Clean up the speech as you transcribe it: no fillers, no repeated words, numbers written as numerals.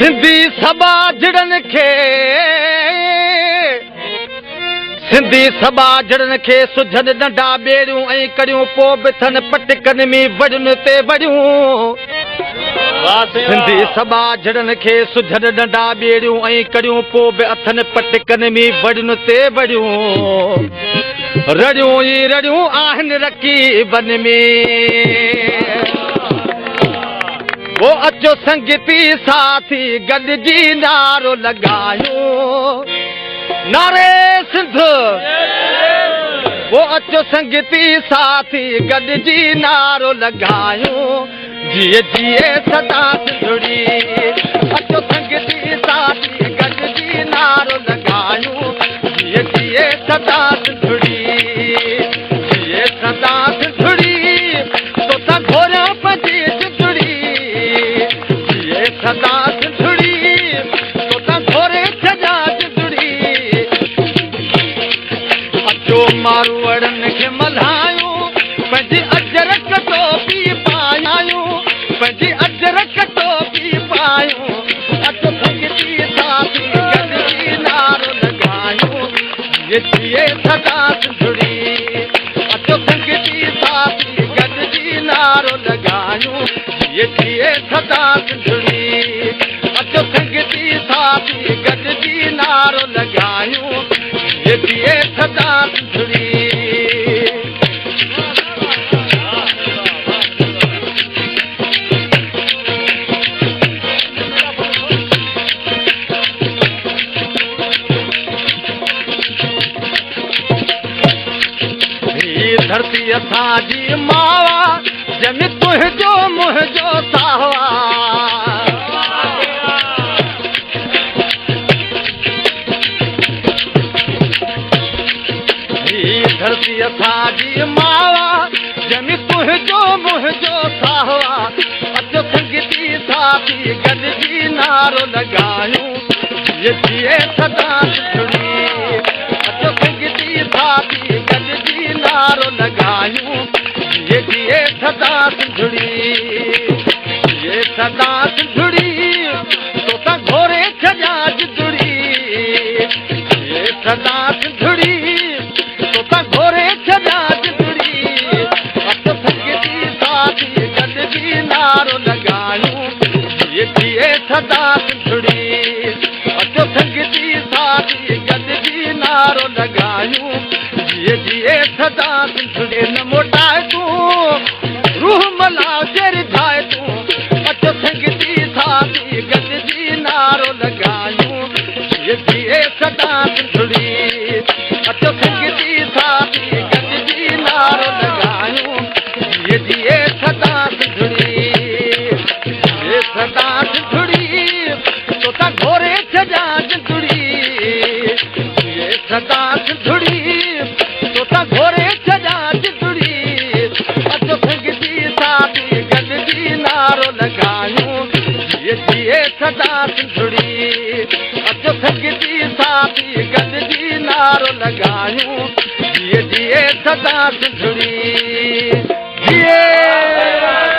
सिंधी सबा जड़न खे सिंधी सबा जड़न खे सुझन नंढा बेड़ियूं ऐं कड़ियूं पोइ बि थन पटकनि में वड़ियुनि ते वड़ियूं सिंधी सबा जड़न खे सुझन नंढा बेड़ियूं ऐं कड़ियूं पोइ बि अथनि पटकनि में वड़ियुनि ते वड़ियूं रड़ियूं ई रड़ियूं आहिनि रकीबन में वो अचो संगीती साथी गॾिजी नारो लॻायूं नारे सिंध वो अचो संगीती साथी गॾिजी नारो लॻायूं जिए जिए सदा सिंधड़ी अचो संगीती साथी गॾिजी नारो लॻायूं जिए जिए सदा सिंधड़ी जिए सदा सिंधड़ी तो त घोरियो पंहिंजी सदा सिंधड़ी तो त घोरे छॾा सिंधड़ी अचो मारूअड़नि खे मल्हायूं पंहिंजी अजरक टोपी पायूं पंहिंजी अजरक टोपी पायूं अचो संगीती साथी गॾिजी नारो लॻायूं जिए सदा सिंधड़ी अचो संगीती साथी गॾिजी नारो लॻायूं जिए सदा सिंधड़ी अचो संगीती साथी गॾिजी नारो लॻायूं जिए सदा सिंधड़ी धरती असांजी मावा जमी तुंहिंजो मुंहिंजो सावा धरती असांजी मावा जमी तुंहिंजो मुंहिंजो सावा अचो संगीती साथी गॾिजी नारो लॻायूं जिए सदा सिंधड़ी अचो संगीती साथी गॾिजी नारो लॻायूं जिए सदा सिंधड़ी जिए सदा सिंधड़ी तो त घोरे छॾा जिंदड़ी जिए सदा सिंधड़ी तो त घोरे छॾा जिंदड़ी अचो संगीती साथी गॾिजी नारो लॻायूं जिए सदा सिंधड़ी अचो संगीती साथी गॾिजी नारो लॻायूं जिए सदा सिंधड़ी न मोटाए तूं रूह मला जर जाए तूं अचो संगीती साथी गॾिजी नारो लॻायूं जिए सदा सिंधड़ी अचो संगीती साथी गॾिजी नारो लॻायूं जिए सदा सिंधड़ी जिए सदा सिंधड़ी तो त घोरे छॾा जिंदड़ी जिए सदा सिंधड़ी तो त घोरे छॾा जिंदड़ी अचो संगीती साथी गॾिजी नारो लॻायूं जिए सदा सिंधड़ी अचो संगीती साथी गॾिजी नारो लॻायूं जिए सदा सिंधड़ी जिए